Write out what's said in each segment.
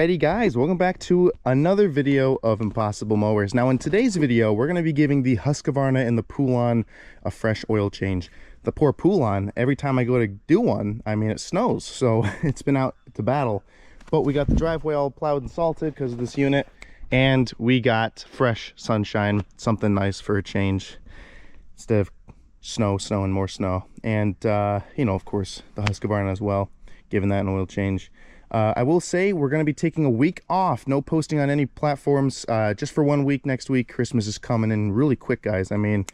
Alrighty guys, welcome back to another video of Impossible Mowers. Now in today's video, we're going to be giving the Husqvarna and the Poulan a fresh oil change. The poor Poulan, every time I go to do one, I mean it snows, so it's been out to battle. But we got the driveway all plowed and salted because of this unit, and we got fresh sunshine, something nice for a change, instead of snow and more snow. And you know, of course, the Husqvarna as well, giving that an oil change. I will say we're going to be taking a week off, no posting on any platforms, just for 1 week next week. Christmas is coming in really quick, guys. I mean,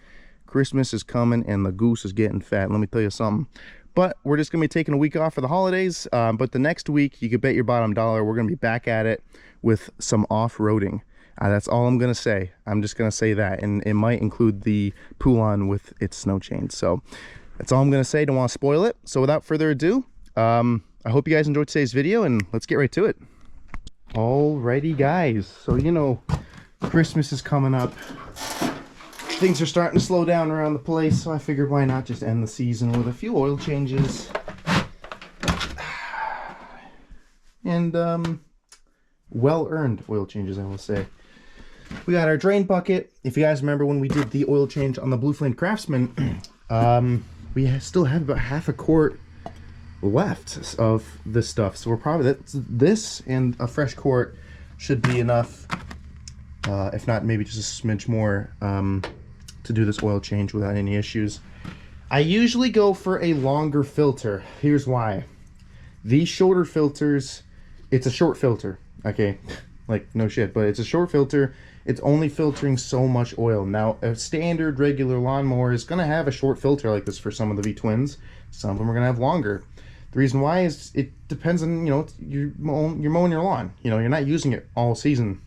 Christmas is coming and the goose is getting fat, let me tell you something. But we're just going to be taking a week off for the holidays, but the next week, you could bet your bottom dollar, we're going to be back at it with some off-roading. That's all I'm going to say. I'm just going to say that, and it might include the Poulan with its snow chains. So that's all I'm going to say. Don't want to spoil it. So without further ado, I hope you guys enjoyed today's video, and let's get right to it. Alrighty guys, so you know, Christmas is coming up. Things are starting to slow down around the place, so I figured why not just end the season with a few oil changes. And well-earned oil changes, I will say. We got our drain bucket. If you guys remember when we did the oil change on the Blue Flame Craftsman, we still have about half a quart left of this stuff, so we're probably this and a fresh quart should be enough, if not maybe just a smidge more, to do this oil change without any issues. I usually go for a longer filter. Here's why. These shorter filters, it's a short filter, okay, like no shit, but it's a short filter. It's only filtering so much oil. Now a standard regular lawnmower is going to have a short filter like this for some of the V-twins. Some of them are going to have longer. The reason why is it depends on, you know, you're mowing your lawn. You know, you're not using it all season.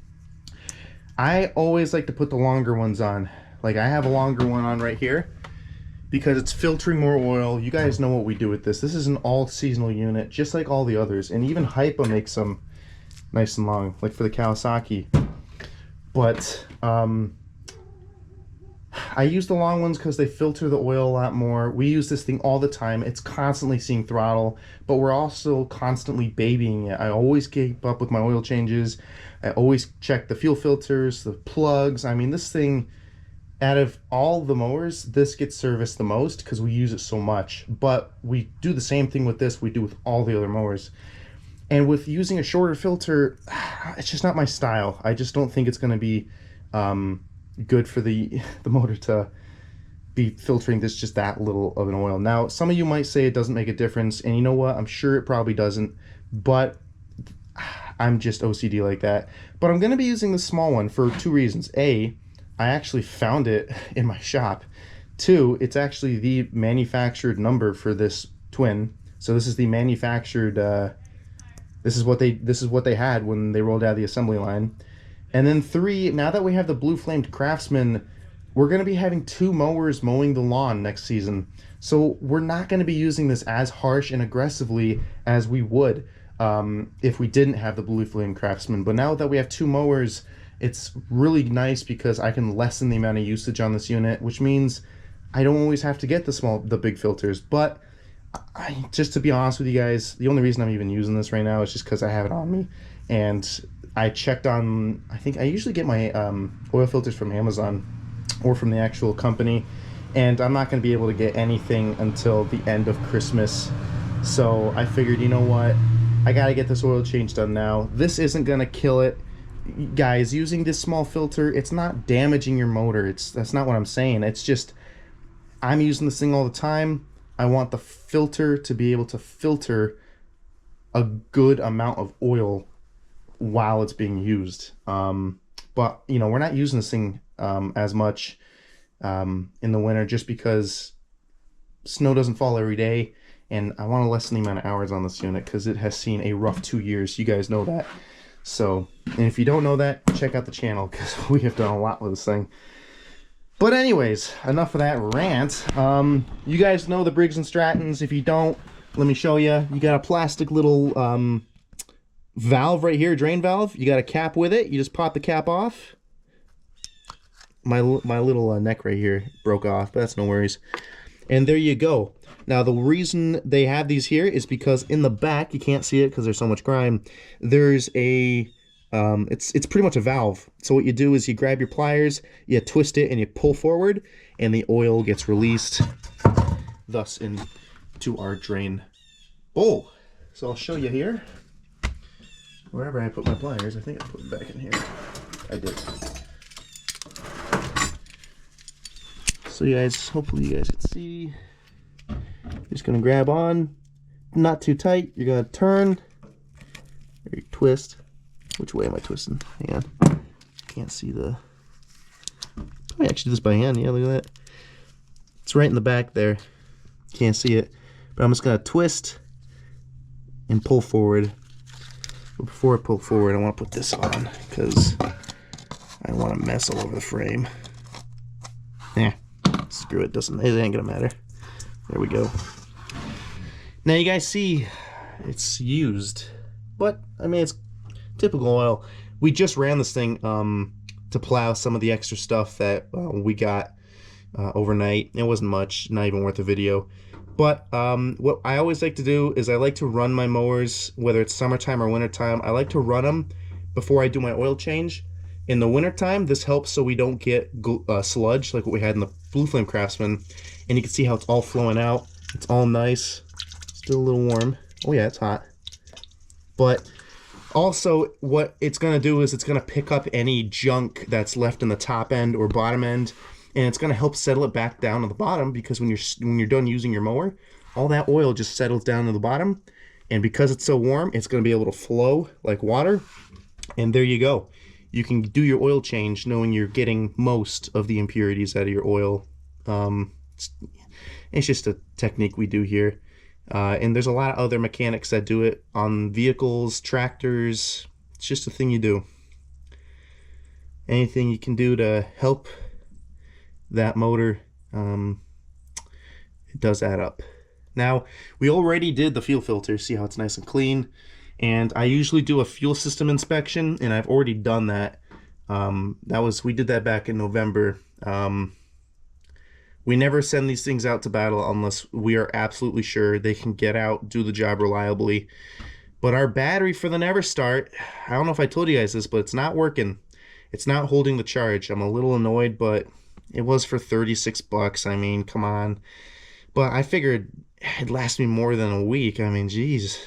I always like to put the longer ones on. Like I have a longer one on right here because it's filtering more oil. You guys know what we do with this. This is an all seasonal unit, just like all the others. And even Hypa makes them nice and long, like for the Kawasaki. But I use the long ones because they filter the oil a lot more. We use this thing all the time. It's constantly seeing throttle, but we're also constantly babying it. I always keep up with my oil changes. I always check the fuel filters, the plugs. I mean, this thing, out of all the mowers, this gets serviced the most because we use it so much. But we do the same thing with this we do with all the other mowers. And with using a shorter filter, it's just not my style. I just don't think it's going to be good for the motor to be filtering this just that little of an oil. Now some of you might say it doesn't make a difference, and you know what, I'm sure it probably doesn't, but I'm just OCD like that. But I'm going to be using the small one for two reasons. A, I actually found it in my shop. Two, it's actually the manufactured number for this twin, so this is the manufactured this is what they had when they rolled out the assembly line. And then three, now that we have the Blue Flamed Craftsman, we're going to be having two mowers mowing the lawn next season. So we're not going to be using this as harsh and aggressively as we would if we didn't have the Blue Flame Craftsman. But now that we have two mowers, it's really nice because I can lessen the amount of usage on this unit, which means I don't always have to get the big filters. But just to be honest with you guys, the only reason I'm even using this right now is just because I have it on me. And I checked on, I think I usually get my oil filters from Amazon or from the actual company, and I'm not going to be able to get anything until the end of Christmas. So I figured, you know what, I got to get this oil change done now. This isn't going to kill it. Guys, using this small filter, it's not damaging your motor. That's not what I'm saying. It's just, I'm using this thing all the time. I want the filter to be able to filter a good amount of oil while it's being used. But you know, we're not using this thing as much in the winter just because snow doesn't fall every day, and I want to lessen the amount of hours on this unit because it has seen a rough 2 years. You guys know that. So, and if you don't know that, check out the channel because we have done a lot with this thing. But anyways, enough of that rant. You guys know the Briggs & Strattons. If you don't, let me show you. You got a plastic little valve right here, drain valve. You got a cap with it. You just pop the cap off. My little neck right here broke off, but that's no worries. And there you go. Now, the reason they have these here is because in the back, you can't see it because there's so much grime, there's a, it's pretty much a valve. So what you do is you grab your pliers, you twist it, and you pull forward, and the oil gets released, thus into our drain bowl. So I'll show you here. Wherever I put my pliers, I think I put them back in here. I did. So you guys, hopefully you guys can see. You're just gonna grab on, not too tight. You're gonna turn, or you twist. Which way am I twisting? Hang on. Can't see the. I actually do this by hand. Yeah, look at that. It's right in the back there. Can't see it, but I'm just gonna twist and pull forward. But before I pull forward, I want to put this on because I don't want to mess all over the frame. Yeah, screw it. It ain't gonna matter. There we go. Now you guys see it's used, but I mean it's typical oil. We just ran this thing to plow some of the extra stuff that we got overnight. It wasn't much, not even worth a video. But what I always like to do is I like to run my mowers, whether it's summertime or wintertime. I like to run them before I do my oil change. In the wintertime, this helps so we don't get sludge like what we had in the Blue Flame Craftsman. And you can see how it's all flowing out. It's all nice. Still a little warm. Oh yeah, it's hot. But also what it's going to do is it's going to pick up any junk that's left in the top end or bottom end. And it's going to help settle it back down to the bottom, because when you're done using your mower, all that oil just settles down to the bottom. And because it's so warm, it's going to be able to flow like water. And there you go. You can do your oil change knowing you're getting most of the impurities out of your oil. It's just a technique we do here. And there's a lot of other mechanics that do it on vehicles, tractors. It's just a thing you do. Anything you can do to help that motor, it does add up. Now, we already did the fuel filter. See how it's nice and clean. And I usually do a fuel system inspection, and I've already done that. We did that back in November. We never send these things out to battle unless we are absolutely sure they can get out, do the job reliably. But our battery for the Never Start, I don't know if I told you guys this, but it's not working. It's not holding the charge. I'm a little annoyed, but it was for 36 bucks. I mean, come on. But I figured it'd last me more than a week. I mean, geez.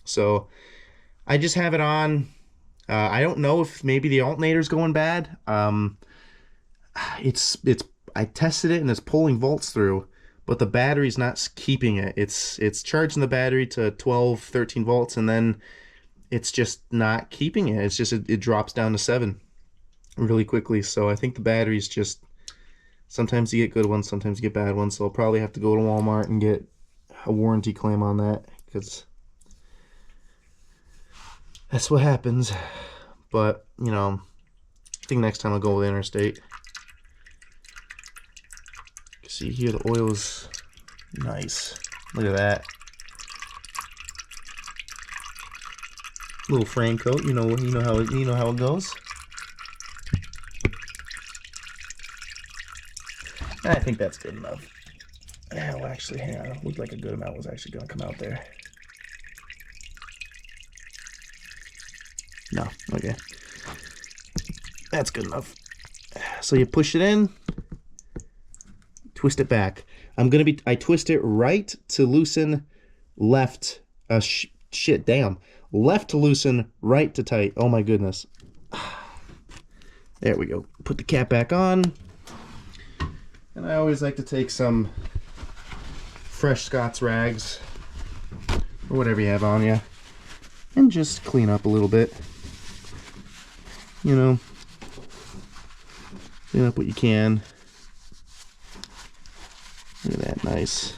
So I just have it on. I don't know if maybe the alternator's going bad. I tested it and it's pulling volts through, but the battery's not keeping it. It's charging the battery to 12, 13 volts, and then it's just not keeping it. It's just it drops down to 7 really quickly. So I think the battery's just, sometimes you get good ones, sometimes you get bad ones. So I'll probably have to go to Walmart and get a warranty claim on that, because that's what happens. But, you know, I think next time I'll go with Interstate. See here, the oil is nice. Look at that. Little frame coat, you know how it goes. I think that's good enough. Well, actually, hang on. It looked like a good amount was actually going to come out there. No, okay. That's good enough. So you push it in, twist it back. I twist it right to loosen, left, left to loosen, right to tight. Oh my goodness. There we go. Put the cap back on. And I always like to take some fresh Scott's rags, or whatever you have on you, and just clean up a little bit. You know, clean up what you can. Look at that, nice.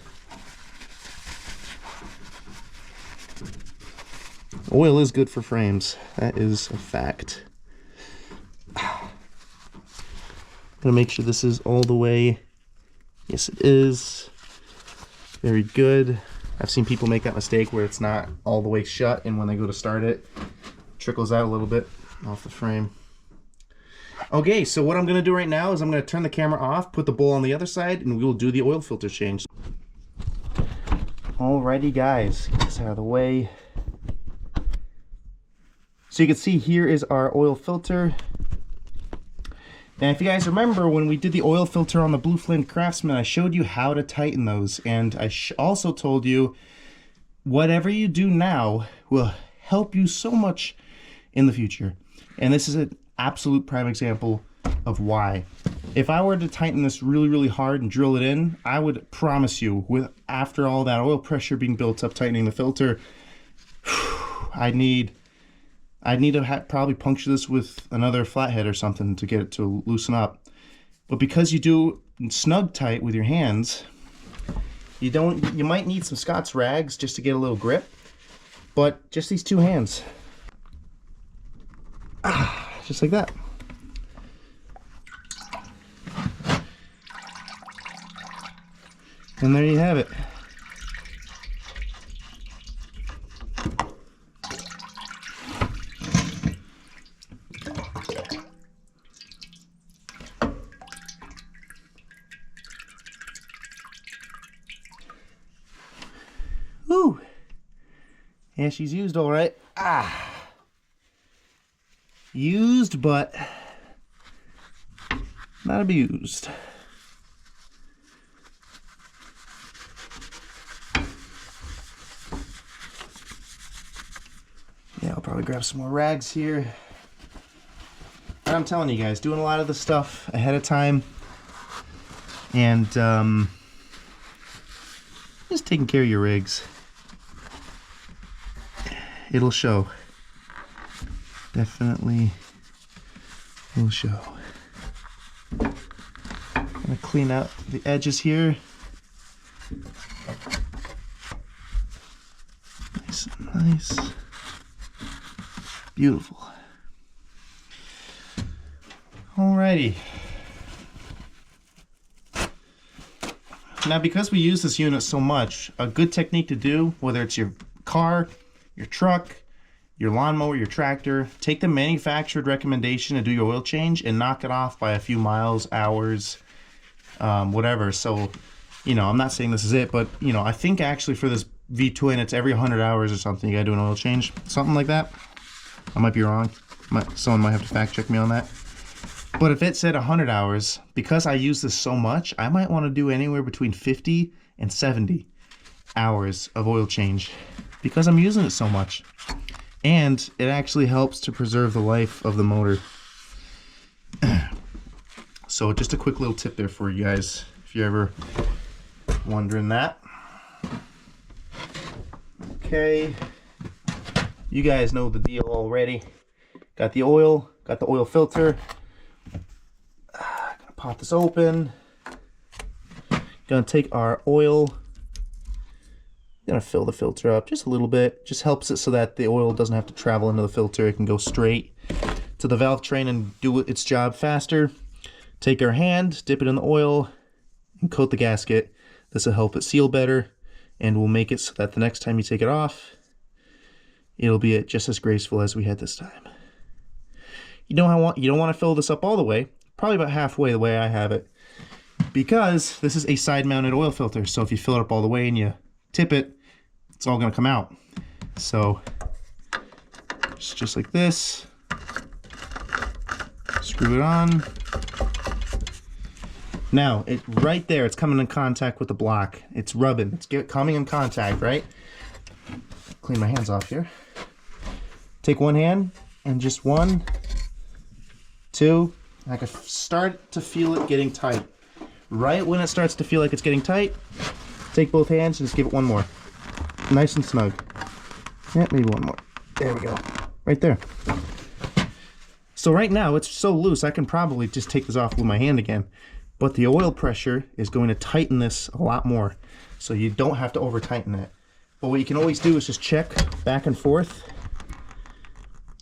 Oil is good for frames. That is a fact. Gonna make sure this is all the way. Yes, it is. Very good. I've seen people make that mistake where it's not all the way shut, and when they go to start it, it trickles out a little bit off the frame. Okay, so what I'm gonna do right now is I'm gonna turn the camera off, put the bowl on the other side, and we will do the oil filter change. Alrighty guys, get this out of the way. So you can see here is our oil filter. And if you guys remember when we did the oil filter on the Blue Flame Craftsman, I showed you how to tighten those. And I also told you whatever you do now will help you so much in the future. And this is an absolute prime example of why. If I were to tighten this really, really hard and drill it in, I would promise you, after all that oil pressure being built up tightening the filter, I'd need to probably puncture this with another flathead or something to get it to loosen up. But because you do snug tight with your hands, you might need some Scott's rags just to get a little grip, but just these two hands. Just like that. And there you have it. Woo! Yeah, she's used all right. Used, but not abused. Yeah, I'll probably grab some more rags here. And I'm telling you guys, doing a lot of the stuff ahead of time and just taking care of your rigs. It'll show. Definitely will show. I'm gonna clean out the edges here. Nice and nice. Beautiful. Alrighty. Now, because we use this unit so much, a good technique to do, whether it's your car, your truck, your lawnmower, your tractor, take the manufactured recommendation to do your oil change and knock it off by a few miles, hours, whatever. So, you know, I'm not saying this is it, but, you know, I think actually for this V-twin, it's every 100 hours or something you gotta do an oil change. Something like that. I might be wrong. Someone might have to fact check me on that. But if it said 100 hours, because I use this so much, I might want to do anywhere between 50 and 70 hours of oil change because I'm using it so much. And it actually helps to preserve the life of the motor. So just a quick little tip there for you guys, if you're ever wondering that. Okay, you guys know the deal already. Got the oil, got the oil filter. Gonna pop this open. Gonna take our oil. Gonna fill the filter up just a little bit. Just helps it so that the oil doesn't have to travel into the filter. It can go straight to the valve train and do its job faster. Take our hand, dip it in the oil, and coat the gasket. This will help it seal better, and will make it so that the next time you take it off, it'll be just as graceful as we had this time. You don't want to fill this up all the way, probably about halfway the way I have it, because this is a side-mounted oil filter. So if you fill it up all the way and you tip it, it's all going to come out. So just like this, screw it on. Now right there, it's coming in contact with the block. It's rubbing. It's coming in contact, right? Clean my hands off here. Take one hand and just 1, 2. I can start to feel it getting tight. Right when it starts to feel like it's getting tight, take both hands and just give it one more. Nice and snug. Yeah, maybe one more. There we go. Right there. So right now it's so loose I can probably just take this off with my hand again. But the oil pressure is going to tighten this a lot more. So you don't have to over tighten it. But what you can always do is just check back and forth.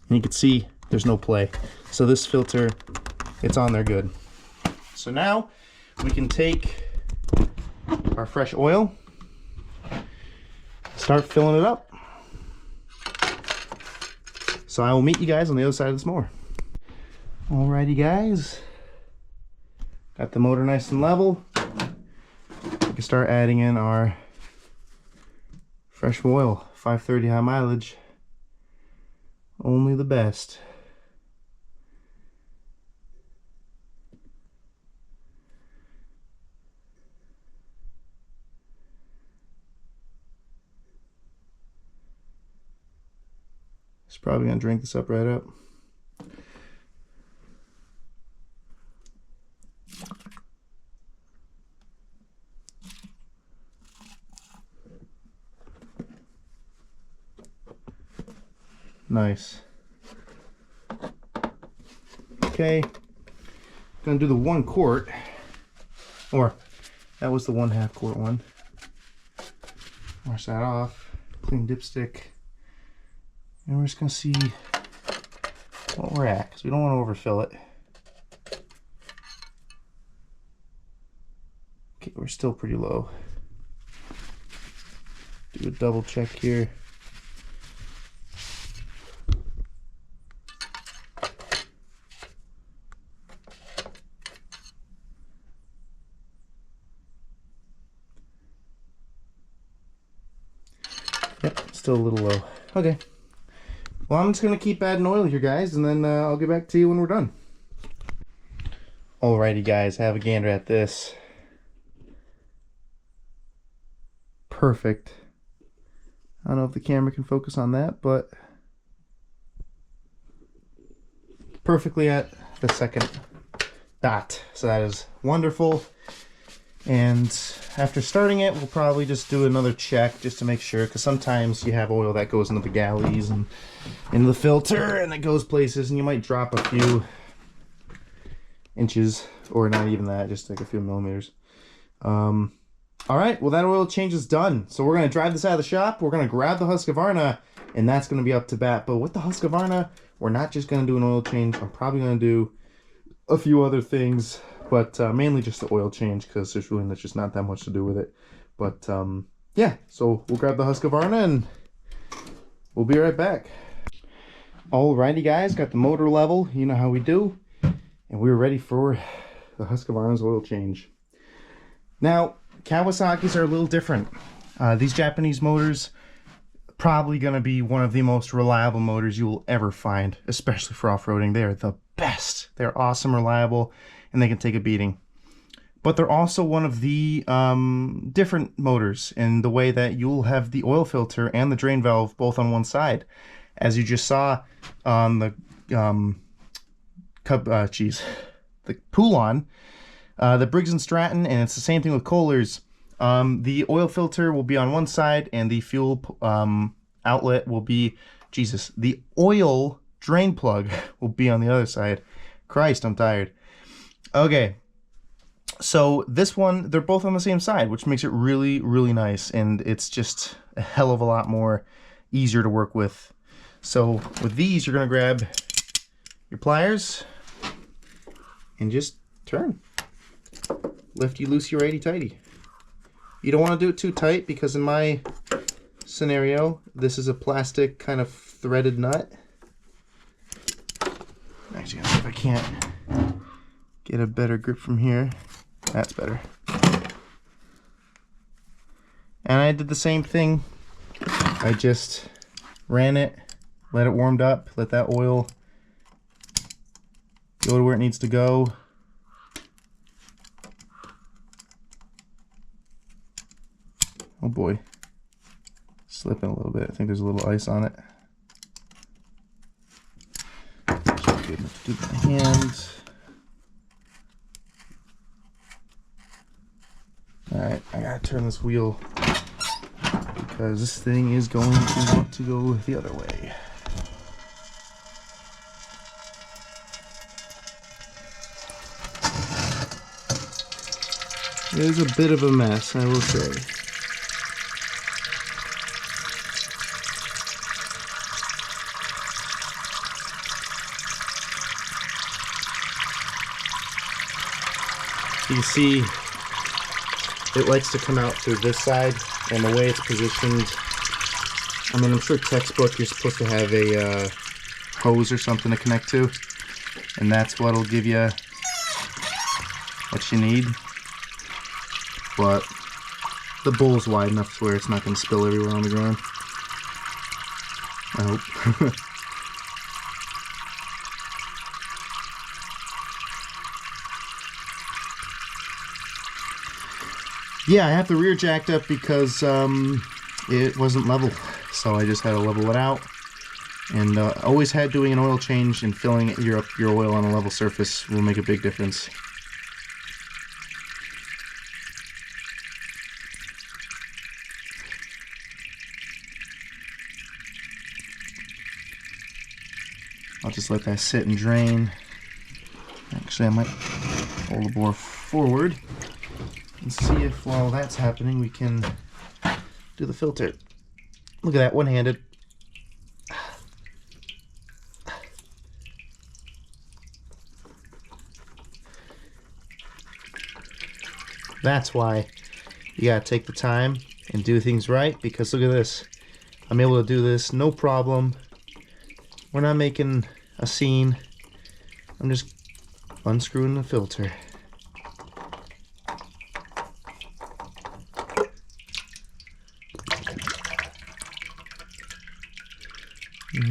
And you can see there's no play. So this filter, it's on there good. So now we can take our fresh oil, start filling it up. So I will meet you guys on the other side of this mower. Alrighty guys, got the motor nice and level. We can start adding in our Fresh oil, 530 high mileage. Only the best. It's probably gonna drink this up right up. Nice. Okay, gonna do the 1 quart, or that was the 1/2 quart one. Wash that off, clean dipstick, and we're just gonna see what we're at, because we don't want to overfill it. Okay, we're still pretty low. Do a double check here. Yep, still a little low. Okay. Well, I'm just going to keep adding oil here, guys, and then I'll get back to you when we're done. Alrighty, guys, have a gander at this. Perfect. I don't know if the camera can focus on that, but perfectly at the second dot. So that is wonderful. And after starting it, we'll probably just do another check just to make sure, because sometimes you have oil that goes into the galleys and into the filter, and it goes places, and you might drop a few inches, or not even that, just like a few millimeters. All right, well, that oil change is done. So we're going to drive this out of the shop. We're going to grab the Husqvarna, and that's going to be up to bat. But with the Husqvarna, we're not just going to do an oil change. I'm probably going to do a few other things, but mainly just the oil change, because there's really just not that much to do with it. But yeah, so we'll grab the Husqvarna, and we'll be right back. Alrighty, guys, got the motor level. You know how we do. And we're ready for the Husqvarna's oil change. Now, Kawasaki's are a little different. These Japanese motors, probably going to be one of the most reliable motors you will ever find, especially for off-roading. They're the best. They're awesome, reliable, and they can take a beating. But they're also one of the different motors in the way that you'll have the oil filter and the drain valve both on one side. As you just saw on the the Poulan, the Briggs & Stratton, and it's the same thing with Kohler's. The oil filter will be on one side, and the fuel outlet will be, the oil drain plug will be on the other side. Christ, I'm tired. Okay, so this one, they're both on the same side, which makes it really, really nice, and it's just a hell of a lot more easier to work with. So with these, you're going to grab your pliers and just turn. Lefty loosey, righty tighty. You don't want to do it too tight, because in my scenario, this is a plastic kind of threaded nut. Actually, if I can't get a better grip from here, that's better. And I did the same thing. I just ran it, let it warmed up, let that oil go to where it needs to go. Oh boy, slipping a little bit. I think there's a little ice on it. Should be good enough to do with my hands. Alright, I gotta turn this wheel, because this thing is going to want to go the other way. It is a bit of a mess, I will say. You can see it likes to come out through this side, and the way it's positioned, I mean, I'm sure textbook you're supposed to have a hose or something to connect to, and that's what'll give you what you need. But the bowl's wide enough to where it's not going to spill everywhere on the ground. I hope. Yeah, I have the rear jacked up because it wasn't level, so I just had to level it out. And always had doing an oil change and filling your oil on a level surface will make a big difference. I'll just let that sit and drain. Actually, I might hold the bore forward and see if while that's happening we can do the filter. Look at that, one-handed. That's why you gotta take the time and do things right, because look at this. I'm able to do this no problem. We're not making a scene. I'm just unscrewing the filter.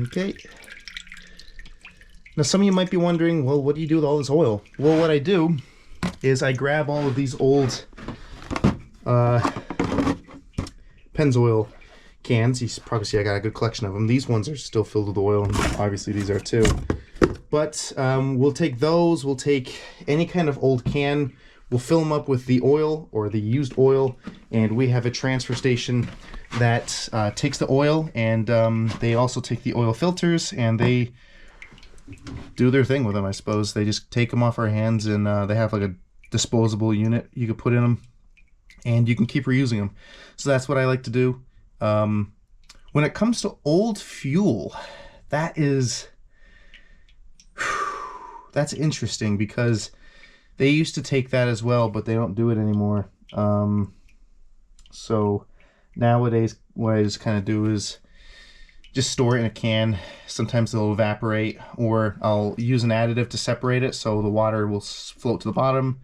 Okay. Now some of you might be wondering, well, what do you do with all this oil? Well, what I do is I grab all of these old Pennzoil cans. You probably see I got a good collection of them. These ones are still filled with oil, and obviously these are too. But we'll take those, we'll take any kind of old can, we'll fill them up with the oil or the used oil, and we have a transfer station that takes the oil, and they also take the oil filters, and they do their thing with them, I suppose. They just take them off our hands, and they have like a disposable unit you could put in them, and you can keep reusing them. So that's what I like to do. When it comes to old fuel, that's interesting, because they used to take that as well, but they don't do it anymore. So nowadays what I just kind of do is just store it in a can. Sometimes they'll evaporate, or I'll use an additive to separate it, so the water will float to the bottom,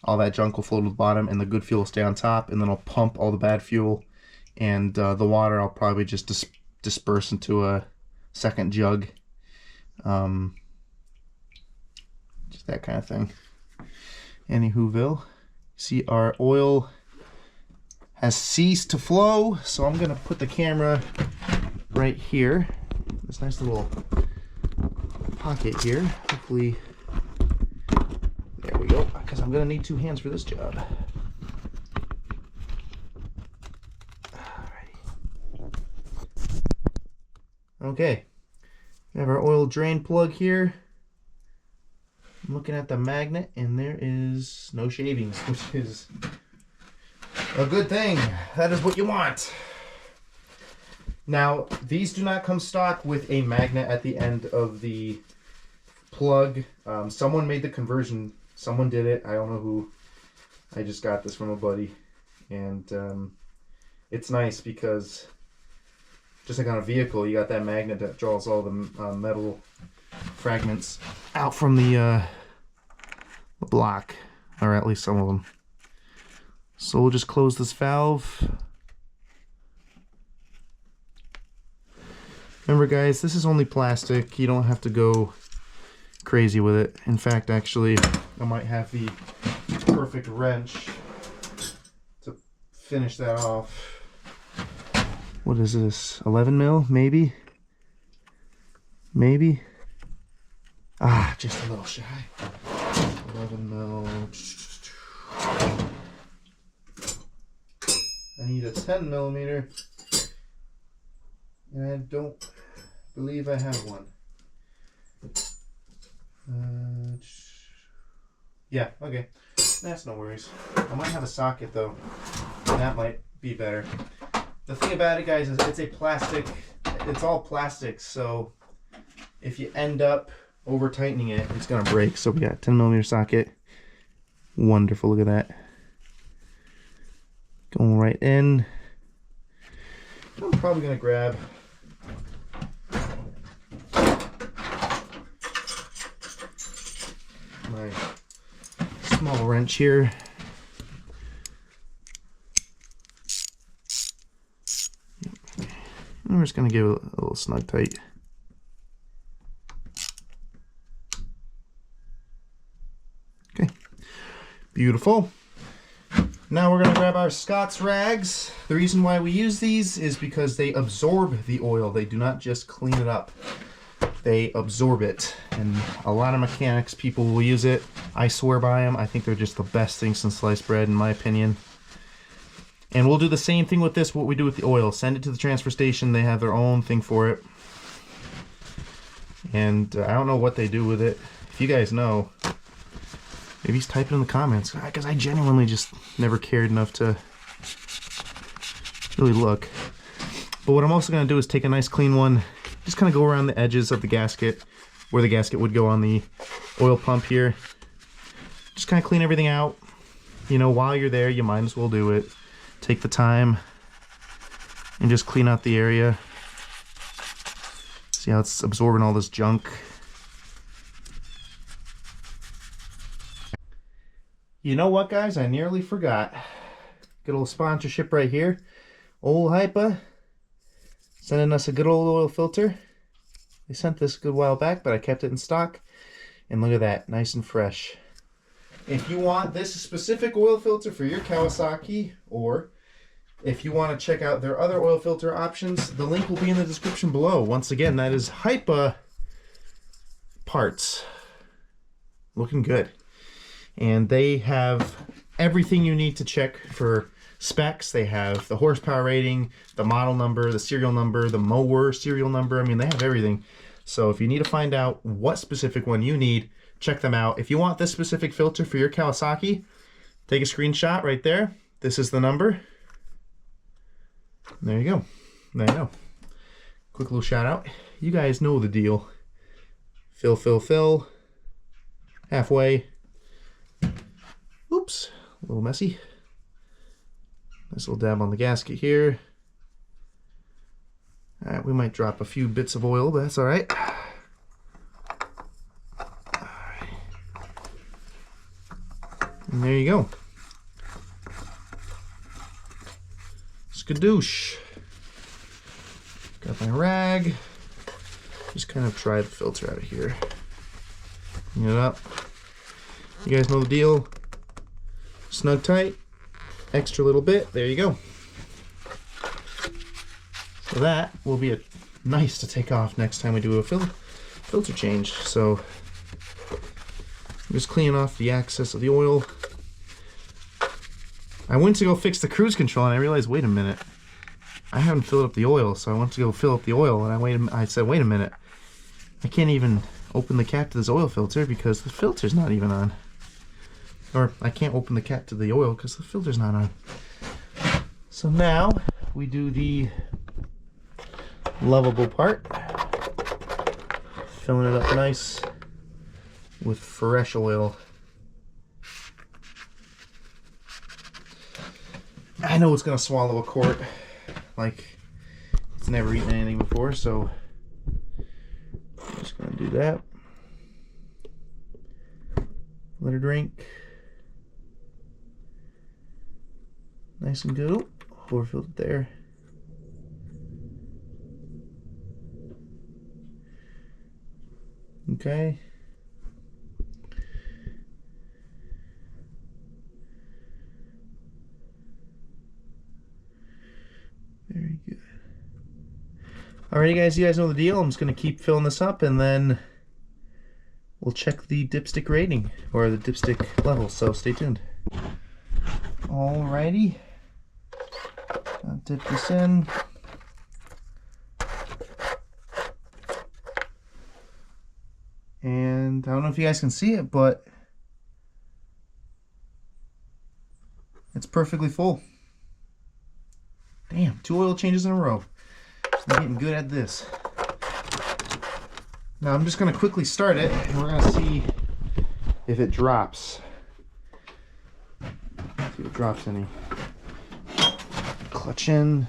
all that junk will float to the bottom, and the good fuel will stay on top, and then I'll pump all the bad fuel, and the water I'll probably just disperse into a second jug. Just that kind of thing. Anywhoville, see our oil has ceased to flow, so I'm gonna put the camera right here. This nice little pocket here. Hopefully, there we go, because I'm gonna need two hands for this job. Alrighty. Okay, we have our oil drain plug here. I'm looking at the magnet, and there is no shavings, which is a good thing. That is what you want. Now, these do not come stock with a magnet at the end of the plug. Someone made the conversion. Someone did it. I don't know who. I just got this from a buddy. And it's nice because just like on a vehicle, you got that magnet that draws all the metal fragments out from the block, or at least some of them. So we'll just close this valve. Remember guys, this is only plastic. You don't have to go crazy with it. In fact, actually, I might have the perfect wrench to finish that off. What is this? 11 mil, maybe? Maybe? Ah, just a little shy. 11 mil. I need a 10 millimeter. And I don't believe I have one. Yeah, okay. That's no worries. I might have a socket though. That might be better. The thing about it, guys, is it's a plastic. It's all plastic, so if you end up over tightening it, it's gonna break. So we got a 10 millimeter socket. Wonderful, look at that. Going right in. I'm probably gonna grab my small wrench here. And we're just going to give it a little snug tight. Okay, beautiful. Now we're going to grab our Scott's rags. The reason why we use these is because they absorb the oil. They do not just clean it up. They absorb it. And a lot of mechanics, people will use it. I swear by them. I think they're just the best thing since sliced bread, in my opinion. And we'll do the same thing with this, what we do with the oil. Send it to the transfer station. They have their own thing for it. And I don't know what they do with it. If you guys know, maybe just type it in the comments, because I genuinely just never cared enough to really look. But what I'm also going to do is take a nice clean one, just kind of go around the edges of the gasket, where the gasket would go on the oil pump here. Just kind of clean everything out. You know, while you're there, you might as well do it. Take the time and just clean out the area. See how it's absorbing all this junk. You know what, guys? I nearly forgot. Good old sponsorship right here. Old Hypa sending us a good old oil filter. They sent this a good while back, but I kept it in stock. And look at that, nice and fresh. If you want this specific oil filter for your Kawasaki, or if you want to check out their other oil filter options, the link will be in the description below. Once again, that is Hypa parts. Looking good. And they have everything you need to check for specs. They have the horsepower rating, the model number, the serial number, the mower serial number. I mean, they have everything. So if you need to find out what specific one you need, check them out. If you want this specific filter for your Kawasaki, take a screenshot right there. This is the number. There you go. There you go. Quick little shout out. You guys know the deal. Fill, fill, fill. Halfway. Oops. A little messy. Nice little dab on the gasket here. Alright, we might drop a few bits of oil, but that's alright. And there you go. Skadoosh. Got my rag. Just kind of dry the filter out of here. Clean it up. You guys know the deal. Snug tight. Extra little bit. There you go. So that will be nice to take off next time we do a filter change. So I'm just cleaning off the excess of the oil. I went to go fix the cruise control and I realized, wait a minute, I haven't filled up the oil. So I went to go fill up the oil and I said, wait a minute, I can't even open the cap to this oil filter because the filter's not even on. Or I can't open the cap to the oil because the filter's not on. So now we do the lovable part, filling it up nice with fresh oil. I know it's gonna swallow a quart like it's never eaten anything before, so I'm just gonna do that. Let her drink. Nice and good. Oh, overfilled it there. Okay. Very good. Alrighty guys, you guys know the deal. I'm just going to keep filling this up and then we'll check the dipstick rating or the dipstick level, so stay tuned. Alrighty. I'll dip this in. And I don't know if you guys can see it, but it's perfectly full. Damn, 2 oil changes in a row. I'm getting good at this. Now I'm just going to quickly start it and we're going to see if it drops. See if it drops any. Clutch in.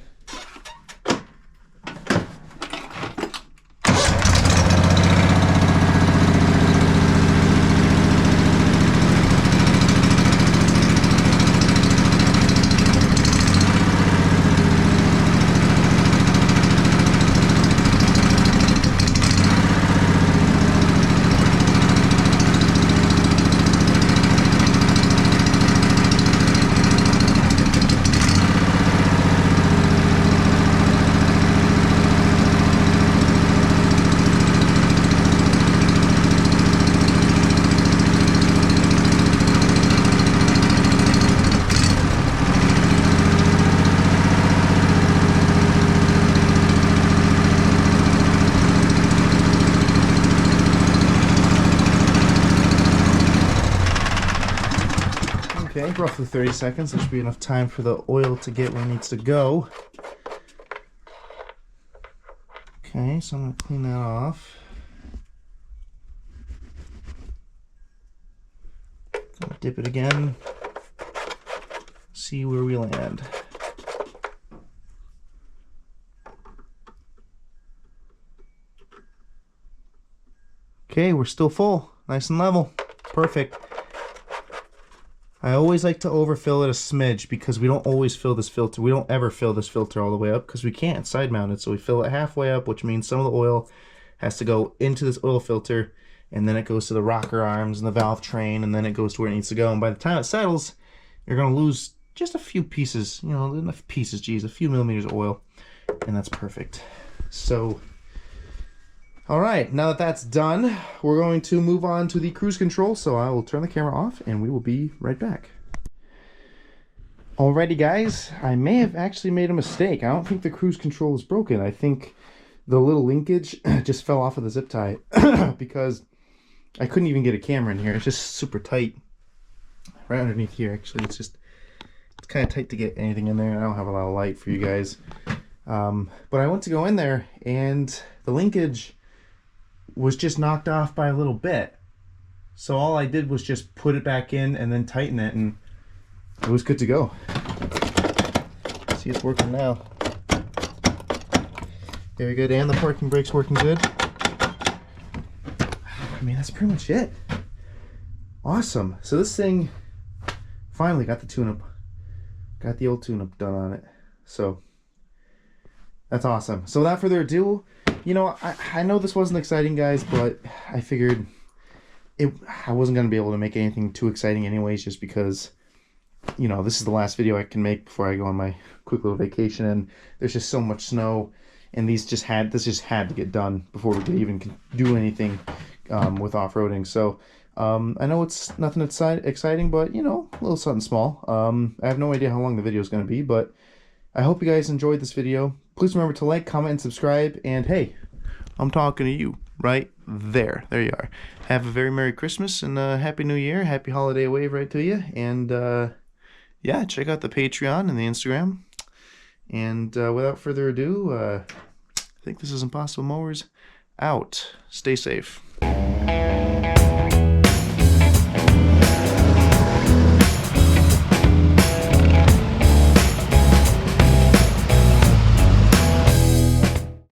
like roughly 30 seconds. There should be enough time for the oil to get where it needs to go. Okay, so I'm going to clean that off. Dip it again. See where we land. Okay, we're still full. Nice and level. Perfect. I always like to overfill it a smidge because we don't always fill this filter. We don't ever fill this filter all the way up because we can't side mount it. So we fill it halfway up, which means some of the oil has to go into this oil filter, and then it goes to the rocker arms and the valve train, and then it goes to where it needs to go. And by the time it settles, you're going to lose just a few pieces, you know, enough pieces, geez, a few millimeters of oil, and that's perfect. So, all right, now that that's done, we're going to move on to the cruise control. So I will turn the camera off and we will be right back. Alrighty guys, I may have actually made a mistake. I don't think the cruise control is broken. I think the little linkage just fell off of the zip tie because I couldn't even get a camera in here. It's just super tight. Right underneath here, actually. It's kind of tight to get anything in there. I don't have a lot of light for you guys. But I went to go in there and the linkage was just knocked off by a little bit. So all I did was just put it back in and then tighten it, and it was good to go. See, it's working now. Very good, and the parking brake's working good. I mean, that's pretty much it. Awesome. So this thing finally got the tune-up. Got the old tune-up done on it. So that's awesome. So without further ado, you know, I know this wasn't exciting, guys, but I figured I wasn't going to be able to make anything too exciting anyways, just because, you know, this is the last video I can make before I go on my quick little vacation, and there's just so much snow, and this just had to get done before we could even do anything with off-roading. So I know it's nothing exciting, but, you know, a little something small. I have no idea how long the video is going to be, but I hope you guys enjoyed this video. Please remember to like, comment, and subscribe. And hey, I'm talking to you right there. There you are. Have a very Merry Christmas and a Happy New Year. Happy holiday wave right to you. And yeah, check out the Patreon and the Instagram. And without further ado, I think this is Impossible Mowers out. Stay safe.